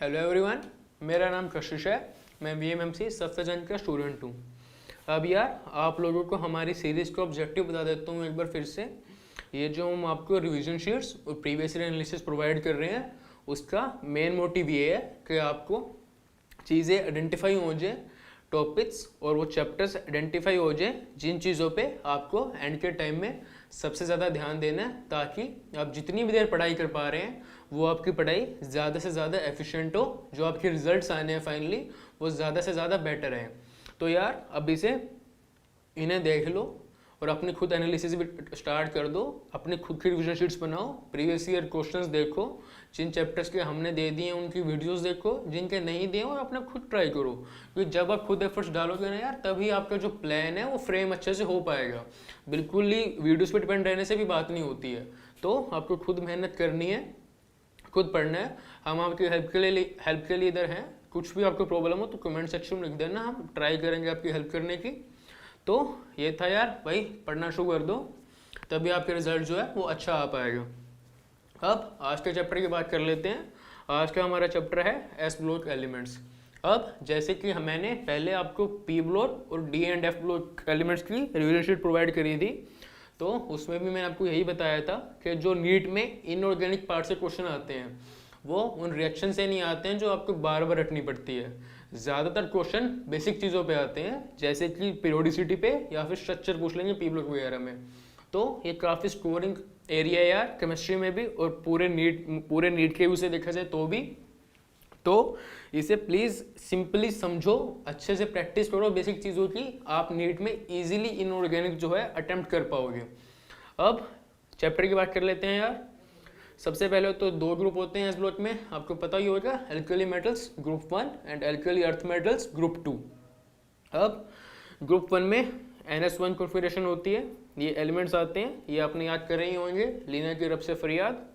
Hello everyone, मेरा नाम कशिश है। मैं बीएमएमसी सफ्तरजंग का स्टूडेंट हूँ। अब यार आप लोगों को हमारी सीरीज़ का ऑब्जेक्टिव बता देता हूँ एक बार फिर से। ये जो हम आपको रिवीजन शीट्स और प्रीवियस ईयर एनालिसिस प्रोवाइड कर रहे हैं, उसका मेन मोटिव ये है कि आपको चीज़ें आइडेंटिफाई हो जाए, टॉपिक्स और वो चैप्टर्स आइडेंटिफाई हो जाए जिन चीज़ों पे आपको एंड के टाइम में सबसे ज़्यादा ध्यान देना है, ताकि आप जितनी भी देर पढ़ाई कर पा रहे हैं वो आपकी पढ़ाई ज़्यादा से ज़्यादा एफिशिएंट हो, जो आपके रिजल्ट्स आने हैं फाइनली वो ज़्यादा से ज़्यादा बेटर हैं। तो यार अभी से इन्हें देख लो और अपनी खुद एनालिसिस भी स्टार्ट कर दो, अपनी खुद की रिविजन शीट्स बनाओ, प्रीवियस ईयर क्वेश्चंस देखो, जिन चैप्टर्स के हमने दे दिए हैं उनकी वीडियोस देखो, जिनके नहीं दिए और अपना खुद ट्राई करो। क्योंकि जब आप खुद एफर्ट्स डालोगे ना यार, तभी आपका जो प्लान है वो फ्रेम अच्छे से हो पाएगा। बिल्कुल ही वीडियोस पे डिपेंड रहने से भी बात नहीं होती है। तो आपको खुद मेहनत करनी है, खुद पढ़ना है। हम आपकी हेल्प के लिए इधर हैं। कुछ भी आपको प्रॉब्लम हो तो कमेंट सेक्शन में लिख देना, हम ट्राई करेंगे आपकी हेल्प करने की। तो ये था यार भाई, पढ़ना शुरू कर दो, तभी आपके रिजल्ट जो है वो अच्छा आ पाएगा। अब आज के चैप्टर की बात कर लेते हैं। आज का हमारा चैप्टर है एस ब्लॉक एलिमेंट्स। अब जैसे कि मैंने पहले आपको पी ब्लॉक और D and F block elements की रिविजन शीट प्रोवाइड करी थी, तो उसमें भी मैंने आपको यही बताया था कि जो नीट में इनऑर्गेनिक पार्ट से क्वेश्चन आते हैं वो उन रिएक्शन से नहीं आते हैं जो आपको बार बार रटनी पड़ती है। ज़्यादातर क्वेश्चन बेसिक चीज़ों पे आते हैं, जैसे कि पीरियोडिसिटी पे या फिर स्ट्रक्चर पूछ लेंगे पी ब्लॉक वगैरह में। तो ये काफ़ी स्कोरिंग एरिया है यार केमिस्ट्री में भी, और पूरे नीट के उसे देखा जाए तो भी। तो इसे प्लीज़ सिंपली समझो, अच्छे से प्रैक्टिस करो बेसिक चीज़ों की, आप नीट में इजीली इनऑर्गेनिक जो है अटेम्प्ट कर पाओगे। अब चैप्टर की बात कर लेते हैं यार। सबसे पहले तो दो ग्रुप होते हैं इस ब्लॉक में, आपको पता ही होगा, alkali metals group 1 and alkali earth metals group 2। अब ग्रुप 1 में NS1 कॉन्फ़िगरेशन होती है, ये एलिमेंट्स आते हैं, ये आपने याद कर रहे होंगे, लीना की रब से फरियाद।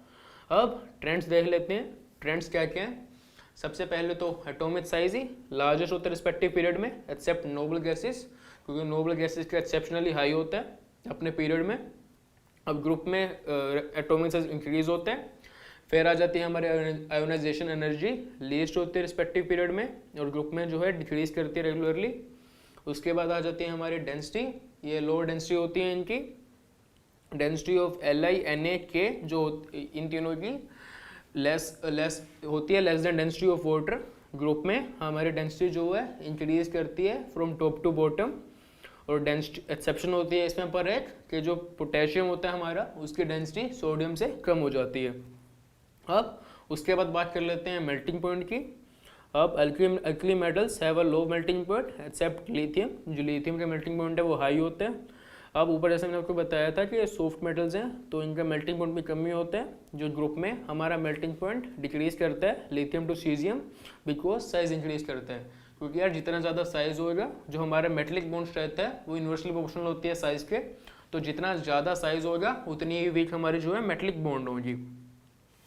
अब ट्रेंड्स देख लेते हैं, ट्रेंड्स क्या क्या हैं। सबसे पहले तो एटॉमिक साइज ही लार्जेस्ट होता है रिस्पेक्टिव पीरियड में, एक्सेप्ट नोबल गैसेस, क्योंकि नोबल गैसेस का एक्सेप्शनली हाई होता है अपने पीरियड में। अब ग्रुप में एटॉमिक साइज इंक्रीज होता है। फिर आ जाती है हमारे आयोनाइजेशन एनर्जी, लीस्ट होती है रिस्पेक्टिव पीरियड में, और ग्रुप में जो है डिक्रीज करती है रेगुलरली। उसके बाद आ जाती है हमारी डेंसिटी, ये लोअर डेंसिटी होती है इनकी, density of Li Na K जो इन तीनों की लेस होती है, less than density of water. Group में हमारी डेंसिटी जो है इंक्रीज करती है फ्रॉम टॉप टू बॉटम, और डेंसिटी एक्सेप्शन होती है इसमें पर एक कि जो पोटेशियम होता है हमारा, उसकी डेंसिटी सोडियम से कम हो जाती है। अब उसके बाद बात कर लेते हैं मेल्टिंग पॉइंट की। अब alkali metals have a low melting point accept lithium, जो लिथियम का मेल्टिंग पॉइंट है वो हाई होता है। अब ऊपर जैसे मैंने आपको बताया था कि ये सॉफ्ट मेटल्स हैं तो इनका मेल्टिंग पॉइंट भी कमी होता है, जो ग्रुप में हमारा मेल्टिंग पॉइंट डिक्रीज करता है lithium to caesium, because size increase करता है। क्योंकि यार जितना ज़्यादा साइज होगा, जो हमारा मेटलिक बॉन्ड्स रहता है वो इन्वर्सली प्रोपोर्शनल होती है साइज के, तो जितना ज़्यादा साइज होगा उतनी ही वीक हमारी जो है मेटलिक बॉन्ड होगी।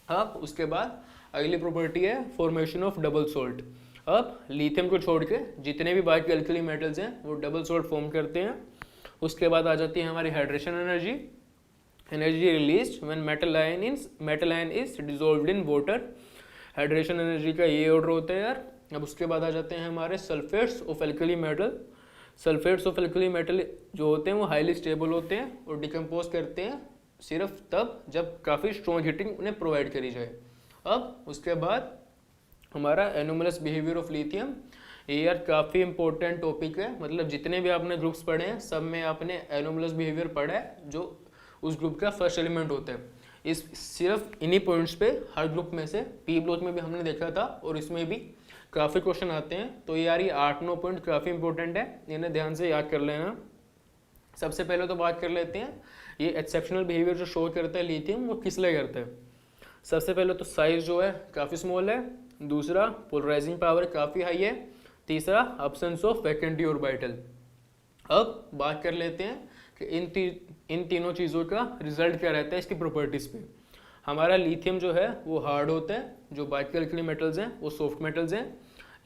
अब उसके बाद अगली प्रॉपर्टी है फॉर्मेशन ऑफ डबल सॉल्ट। अब लिथियम को छोड़ के जितने भी बाकी अल्कली मेटल्स हैं वो डबल सॉल्ट फॉर्म करते हैं। उसके बाद आ जाती है हमारी hydration energy, energy released when metal ion is dissolved in water. Hydration energy का ये ऑर्डर होता है यार। अब उसके बाद आ जाते हैं हमारे sulphates of alkali metal. Sulphates of alkali metal जो होते हैं वो हाईली स्टेबल होते हैं और डिकम्पोज करते हैं सिर्फ तब जब काफ़ी स्ट्रॉन्ग हीटिंग उन्हें प्रोवाइड करी जाए। अब उसके बाद हमारा एनोमलस बिहेवियर ऑफ लिथियम, ये यार काफ़ी इंपॉर्टेंट टॉपिक है, मतलब जितने भी आपने ग्रुप्स पढ़े हैं सब में आपने एनोमलस बिहेवियर पढ़ा है, जो उस ग्रुप का फर्स्ट एलिमेंट होता है। इस सिर्फ इन्हीं पॉइंट्स पे हर ग्रुप में से पी ब्लॉक में भी हमने देखा था और इसमें भी काफ़ी क्वेश्चन आते हैं। तो यार ये 8-9 पॉइंट काफ़ी इंपॉर्टेंट है, इन्हें ध्यान से याद कर लेना। सबसे पहले तो बात कर लेते हैं ये एक्सेप्शनल बिहेवियर जो शो करता है लिथियम वो किस लिए करता है। सबसे पहले तो साइज जो है काफ़ी स्मॉल है, दूसरा पोलराइजिंग पावर काफ़ी हाई है, तीसरा अब्सेंस ऑफ वैकेंटी ऑर्बिटल। अब बात कर लेते हैं कि इन तीनों चीज़ों का रिजल्ट क्या रहता है इसकी प्रॉपर्टीज़ पे। हमारा लिथियम जो है वो हार्ड होता है, जो बाकी अल्कली मेटल्स हैं वो सॉफ्ट मेटल्स हैं।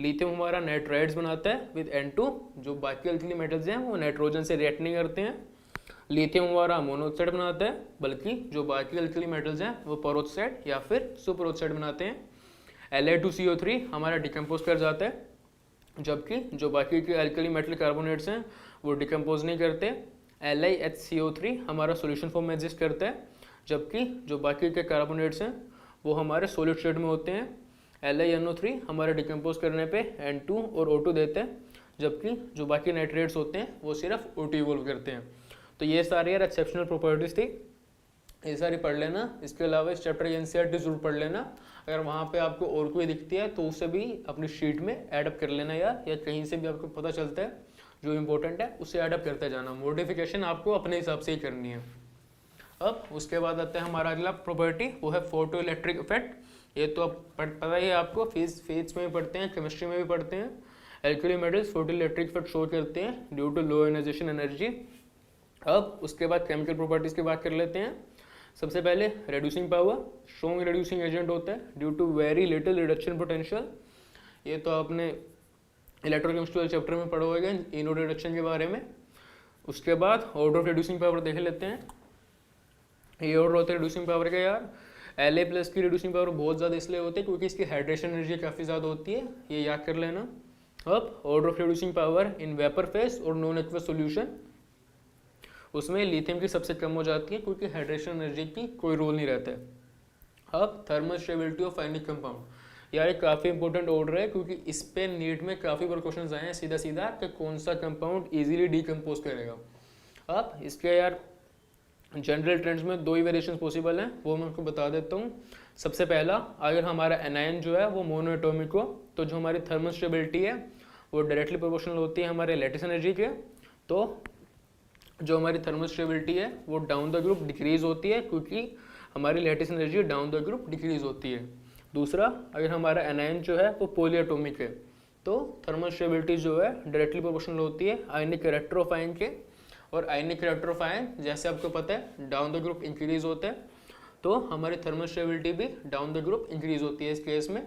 लिथियम हमारा नाइट्राइड्स बनाता है विद N2, जो बाकी अल्कली मेटल्स हैं वो नाइट्रोजन से रिएक्ट नहीं करते हैं। लिथियम हमारा मोनोऑक्साइड बनाता है, बल्कि जो बाकी अल्कली मेटल्स हैं वो पेरोक्साइड या फिर सुपरऑक्साइड बनाते हैं। La2CO3 हमारा डिकम्पोज कर जाता है, जबकि जो बाकी के अल्कली मेटल कार्बोनेट्स हैं वो डिकम्पोज नहीं करते। LiHCO3 हमारा सॉल्यूशन फॉर्म में एग्जिस्ट करता है, जबकि जो बाकी के कार्बोनेट्स हैं वो हमारे सॉलिड स्टेट में होते हैं। LiNO3 हमारे डिकम्पोज करने पे N2 और O2 देते हैं, जबकि जो बाकी नाइट्रेट्स होते हैं वो सिर्फ O2 इवोल्व करते हैं। तो ये सारी यार एक्सेप्शनल प्रॉपर्टीज थी, ये सारी पढ़ लेना। इसके अलावा इस चैप्टर की NCERT जरूर पढ़ लेना। अगर वहाँ पे आपको और कोई दिखती है तो उसे भी अपनी शीट में ऐडअप कर लेना यार, या कहीं से भी आपको पता चलता है जो इम्पोर्टेंट है उसे ऐडअप करते जाना। मॉडिफिकेशन आपको अपने हिसाब से ही करनी है। अब उसके बाद आता है हमारा अगला प्रॉपर्टी, वो है फोटो इलेक्ट्रिक इफेक्ट। ये तो अब पता ही है आपको, फिजिक्स में भी पढ़ते हैं, केमिस्ट्री में भी पढ़ते हैं। Alkali metals photoelectric effect show करते हैं due to low ionisation energy. अब उसके बाद केमिकल प्रॉपर्टीज की बात कर लेते हैं। सबसे पहले reducing power, strong reducing agent होता है due to very little reduction potential. ये तो आपने इलेक्ट्रोकेमिस्ट्री चैप्टर में पढ़ा होगा इनोड रिडक्शन के बारे में। उसके बाद ऑर्डर ऑफ रिड्यूसिंग पावर देख लेते हैं। ये ऑर्डर होता है रिड्यूसिंग पावर का यार। La+ की रिड्यूसिंग पावर बहुत ज़्यादा इसलिए होती है क्योंकि इसकी हाइड्रेशन एनर्जी काफ़ी ज़्यादा होती है, ये याद कर लेना। अब order of reducing power in vapour face और नॉन एक्वस सॉल्यूशन, उसमें लिथियम की सबसे कम हो जाती है क्योंकि हाइड्रेशन एनर्जी की कोई रोल नहीं रहता है। अब thermal stability of ionic compound, यार ये काफ़ी इंपॉर्टेंट ऑर्डर है क्योंकि इस पे नीट में काफ़ी बार क्वेश्चन आए हैं सीधा सीधा कि कौन सा कंपाउंड इजीली डिकम्पोज करेगा। अब इसके यार जनरल ट्रेंड्स में दो ही वेरिएशन पॉसिबल हैं, वो मैं आपको बता देता हूँ। सबसे पहला, अगर हमारा एनायन जो है वो मोनोएटॉमिक हो तो जो हमारी थर्मल स्टेबिलिटी है वो डायरेक्टली प्रोपोर्शनल होती है हमारे लैटिस एनर्जी के, तो जो हमारी थर्मल स्टेबिलिटी है वो डाउन द ग्रुप डिक्रीज होती है क्योंकि हमारी lattice energy down the group decrease होती है। दूसरा, अगर हमारा एनायन जो है वो पॉलीएटॉमिक है तो थर्मल स्टेबिलिटी जो है डायरेक्टली प्रोपोर्शनल होती है आयनिक कैरेक्टर ऑफ आयन के, और आयनिक कैरेक्टर ऑफ आयन जैसे आपको पता है डाउन द ग्रुप इंक्रीज होता है, तो हमारी थर्मल स्टेबिलिटी भी डाउन द ग्रुप इंक्रीज होती है इस केस में।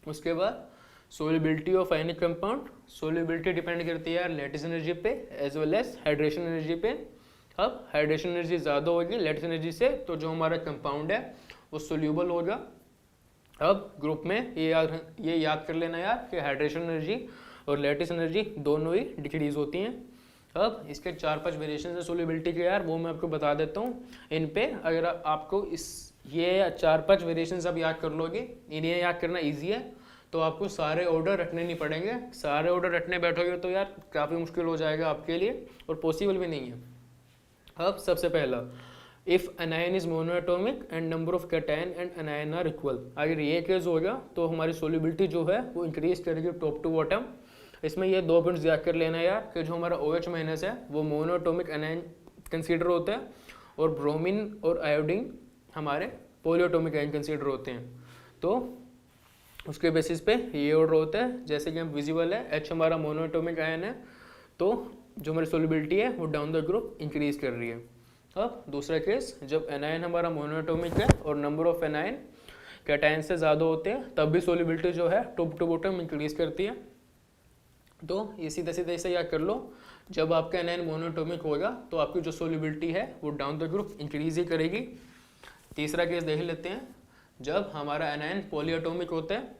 उसके बाद solubility of ionic compound, solubility depend करती है यार लैटिस एनर्जी पे as well as hydration energy पे। अब हाइड्रेशन एनर्जी ज़्यादा होगी लैटिस एनर्जी से तो जो हमारा कंपाउंड है वो सोल्यूबल होगा। अब ग्रुप में ये याद कर लेना यार कि हाइड्रेशन एनर्जी और लैटिस एनर्जी दोनों ही डिक्रीज होती हैं। अब इसके 4-5 वेरिएशन है सोल्यूबिलिटी के यार, वो मैं आपको बता देता हूँ। इन पे अगर आपको ये 4-5 वेरिएशन आप याद कर लोगे, इन्हें याद करना ईजी है, तो आपको सारे ऑर्डर रटने नहीं पड़ेंगे। सारे ऑर्डर रटने बैठोगे तो यार काफ़ी मुश्किल हो जाएगा आपके लिए और पॉसिबल भी नहीं है। अब सबसे पहला, if anion is monoatomic and number of cation and anion are equal, अगर ये केस होगा तो हमारी सोल्यूबिलिटी जो है वो इंक्रीज करेगी टॉप टू बॉटम। इसमें ये 2 पॉइंट्स याद कर लेना यार कि जो हमारा OH- है वो मोनोएटॉमिक एनायन कंसीडर होता है और ब्रोमीन और आयोडीन हमारे पॉलीएटॉमिक आयन कंसीडर होते हैं। तो उसके बेसिस पे ये ऑर्डर होता है, जैसे कि हम विजिबल है H हमारा मोनोएटॉमिक आयन है तो जो हमारी सोल्यूबिलिटी है वो डाउन द ग्रुप इंक्रीज कर रही है। अब दूसरा केस, जब एनायन हमारा मोनोएटॉमिक है और नंबर ऑफ एनायन कैटायन से ज़्यादा होते हैं तब भी सोल्यूबिलिटी जो है टॉप टू बॉटम इंक्रीज करती है। तो ये सीधा सीधा ऐसे याद कर लो, जब आपका एनायन मोनोएटॉमिक होगा तो आपकी जो सोल्यूबिलिटी है वो डाउन द ग्रुप इंक्रीज ही करेगी। तीसरा केस देख लेते हैं, जब हमारा एनायन पॉलीएटॉमिक होता है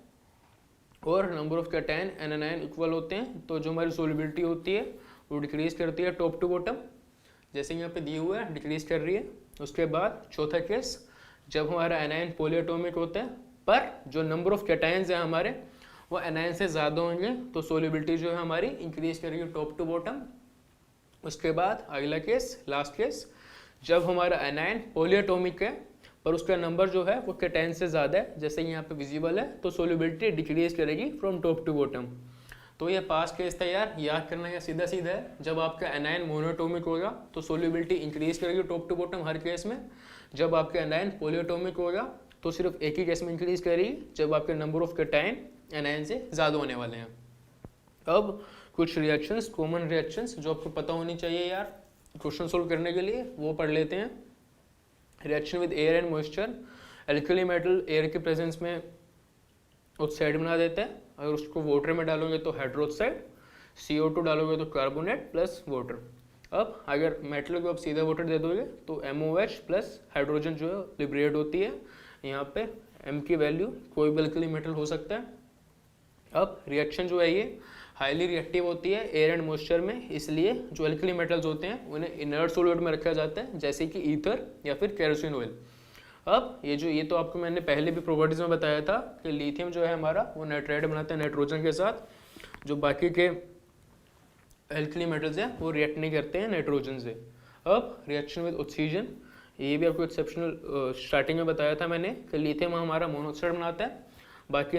और number of cation and anion equal होते हैं तो जो हमारी सोल्यूबिलिटी होती है वो डिक्रीज करती है टॉप टू बॉटम, जैसे यहाँ पे दिए हुए है डिक्रीज कर रही है। उसके बाद चौथा केस, जब हमारा एनायन पॉलीएटॉमिक होता है पर जो नंबर ऑफ कैटायंस है हमारे वो एनायन से ज़्यादा होंगे तो सोल्यूबिलिटी जो है हमारी इंक्रीज करेगी टॉप टू बॉटम। उसके बाद अगला केस, लास्ट केस, जब हमारा एनायन पॉलीएटॉमिक है पर उसका नंबर जो है वो कैटायन से ज़्यादा है, जैसे यहाँ पे विजिबल है, तो सोल्यूबिलिटी डिक्रीज करेगी फ्रॉम टॉप टू बॉटम। तो ये पास केस था यार, याद करना है सीधा सीधा है। जब आपका एनायन मोनोएटॉमिक होगा तो सोल्यूबिलिटी इंक्रीज करेगी टॉप टू बॉटम हर केस में। जब आपका एनायन पॉलीएटॉमिक होगा तो सिर्फ एक ही केस में इंक्रीज करेगी, जब आपके नंबर ऑफ कैटायन एनायन से ज़्यादा होने वाले हैं। अब कुछ रिएक्शंस, कॉमन रिएक्शंस जो आपको पता होनी चाहिए यार क्वेश्चन सोल्व करने के लिए, वो पढ़ लेते हैं। Reaction with air and moisture, alkali metal air के प्रेजेंस में ऑक्साइड बना देता है, अगर उसको वाटर में डालोगे तो हाइड्रोक्साइड, CO2 डालोगे तो कार्बोनेट प्लस वाटर। अब अगर मेटल को आप सीधा वाटर दे दोगे तो MOH प्लस हाइड्रोजन जो है लिबरेट होती है, यहाँ पे m की वैल्यू कोई भी अल्कली मेटल हो सकता है। अब रिएक्शन जो है ये हाईली रिएक्टिव होती है एयर एंड मॉइस्चर में, इसलिए जो अल्कली मेटल्स होते हैं उन्हें इनर्ट सॉल्यूट में रखा जाता है, जैसे कि ईथर या फिर केरोसिन ऑयल। अब ये तो आपको मैंने पहले भी प्रॉपर्टीज में बताया था कि लिथियम जो है हमारा वो नाइट्राइड बनाता है नाइट्रोजन के साथ, जो बाकी के अल्कली मेटल्स हैं वो रिएक्ट नहीं करते हैं नाइट्रोजन से। अब रिएक्शन विद ऑक्सीजन, ये भी आपको एक्सेप्शनल स्टार्टिंग में बताया था मैंने कि लिथियम हमारा मोनोऑक्साइड बनाता है, बाकी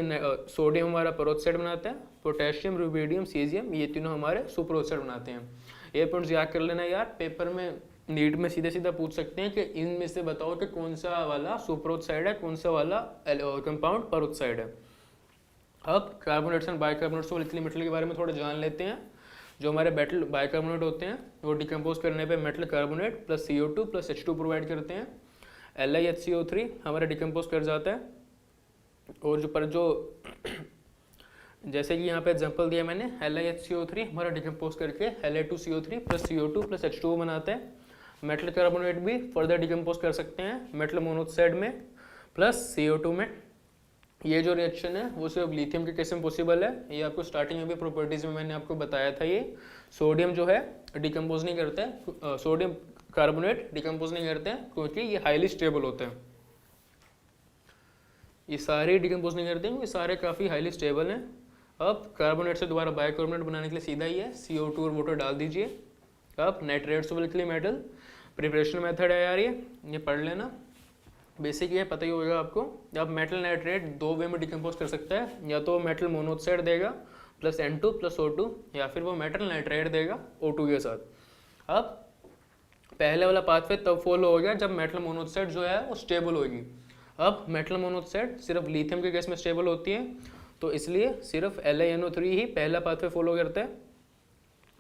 सोडियम हमारा पेरोक्साइड बनाता है, पोटेशियम, रुबिडियम, सीजियम ये तीनों हमारे सुपरऑक्साइड बनाते हैं। ये पॉइंट्स याद कर लेना यार, पेपर में नीट में सीधा सीधा पूछ सकते हैं कि इनमें से बताओ कि कौन सा वाला सुपरऑक्साइड है, कौन सा वाला कंपाउंड पेरोक्साइड है। अब कार्बोनेट्स एंड बाइकार्बोनेट्स और अल्कली मेटल के बारे में थोड़ा जान लेते हैं। जो हमारे मेटल बाइकार्बोनेट होते हैं वो डिकम्पोज करने पे metal carbonate plus CO2 plus H2 provide करते हैं। LiHCO3 हमारा डिकम्पोज कर जाता है, और जो जैसे कि यहाँ पे एग्जांपल दिया मैंने, LiHCO3 हमारा डिकम्पोज करके La2CO3 plus CO2 plus H2O बनाता है। मेटल कार्बोनेट भी फर्दर डिकम्पोज कर सकते हैं मेटल मोनोऑक्साइड में प्लस CO2 में। ये जो रिएक्शन है वो सिर्फ लिथियम के केस में पॉसिबल है, ये आपको स्टार्टिंग में भी प्रॉपर्टीज में मैंने आपको बताया था। ये सोडियम जो है डिकम्पोज नहीं करता है, सोडियम कार्बोनेट डिकम्पोज नहीं करते हैं क्योंकि ये हाईली स्टेबल होते हैं। ये सारे डिकम्पोज नहीं करते हैं, ये सारे काफ़ी हाईली स्टेबल हैं। अब कार्बोनेट से दोबारा बाइकार्बोनेट बनाने के लिए सीधा ही है, CO2 और वाटर डाल दीजिए। अब nitrates of alkali metal preparation method है यार, ये पढ़ लेना, बेसिक ये पता ही होगा आपको। अब मेटल नाइट्रेट दो वे में डिकम्पोज कर सकता है, या तो मेटल मोनोऑक्साइड देगा प्लस N2 प्लस O2, या फिर वो मेटल नाइट्राइड देगा O2 के साथ। अब पहले वाला पाथवे तब फॉलो हो गया जब मेटल मोनोऑक्साइड जो है वो स्टेबल होगी। अब मेटल मोनोऑक्साइड सिर्फ लिथियम के केस में स्टेबल होती है, तो इसलिए सिर्फ LiNO3 ही पहला पाथवे फॉलो करता है,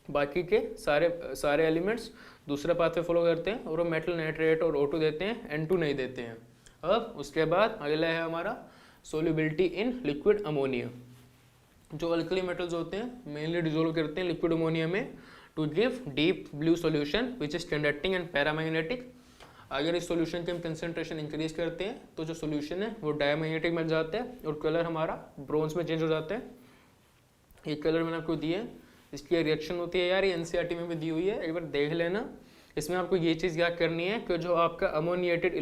बाकी के सारे एलिमेंट्स दूसरा पाथवे फॉलो करते हैं और वो मेटल नाइट्रेट और O2 देते हैं, N2 नहीं देते हैं। अब उसके बाद अगला है हमारा सोल्युबिलिटी इन लिक्विड अमोनिया। जो अल्कली मेटल्स होते हैं मेनली डिजोल्व करते हैं लिक्विड अमोनिया में to give deep blue solution which is conducting and paramagnetic. अगर इस सॉल्यूशन की हम कंसंट्रेशन इंक्रीज करते हैं तो जो सॉल्यूशन है वो डायमैग्नेटिक बन जाता है और कलर हमारा ब्रोंज में चेंज हो जाता है। ये कलर मैंने आपको दिया है, इसकी रिएक्शन होती है यार, ये NCERT में भी दी हुई है, एक बार देख लेना। इसमें आपको ये चीज़ याद करनी है कि जो आपका अमोनिएटेड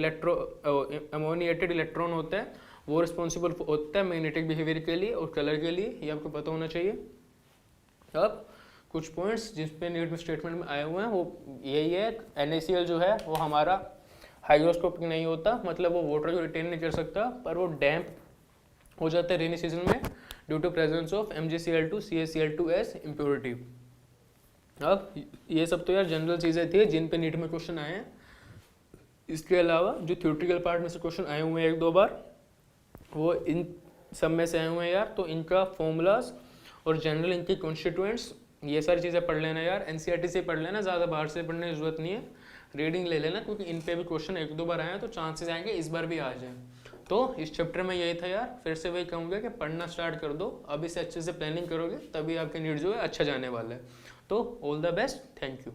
इलेक्ट्रॉन होता है वो रिस्पॉन्सिबल होता है मैग्नेटिक बिहेवियर के लिए और कलर के लिए, ये आपको पता होना चाहिए। अब कुछ पॉइंट्स जिस पे नीट में स्टेटमेंट में आए हुए हैं वो यही है, NaCl जो है वो हमारा हाइग्रोस्कोपिक नहीं होता, मतलब वो वाटर को रिटेन नहीं कर सकता, पर वो डैम्प हो जाता है रेनी सीजन में due to presence of MgCl2 CaCl2s impurity. अब ये सब तो यार जनरल चीज़ें थी जिन पे नीट में क्वेश्चन आए हैं। इसके अलावा जो थ्योरेटिकल पार्ट में से क्वेश्चन आए हुए हैं एक दो बार, वो इन सब में से आए हुए हैं यार, तो इनका फॉर्मूलाज और जनरल इनकी कॉन्स्टिट्यूएंट्स ये सारी चीज़ें पढ़ लेना यार, NCERT से पढ़ लेना, ज़्यादा बाहर से पढ़ने की जरूरत नहीं है, रीडिंग ले लेना, क्योंकि इन पे भी क्वेश्चन एक दो बार आए हैं तो चांसेस आएंगे इस बार भी आ जाए। तो इस चैप्टर में यही था यार, फिर से वही कहूँगा कि पढ़ना स्टार्ट कर दो, अभी से अच्छे से प्लानिंग करोगे तभी आपके नीट जो है अच्छा जाने वाला है। तो all the best, thank you.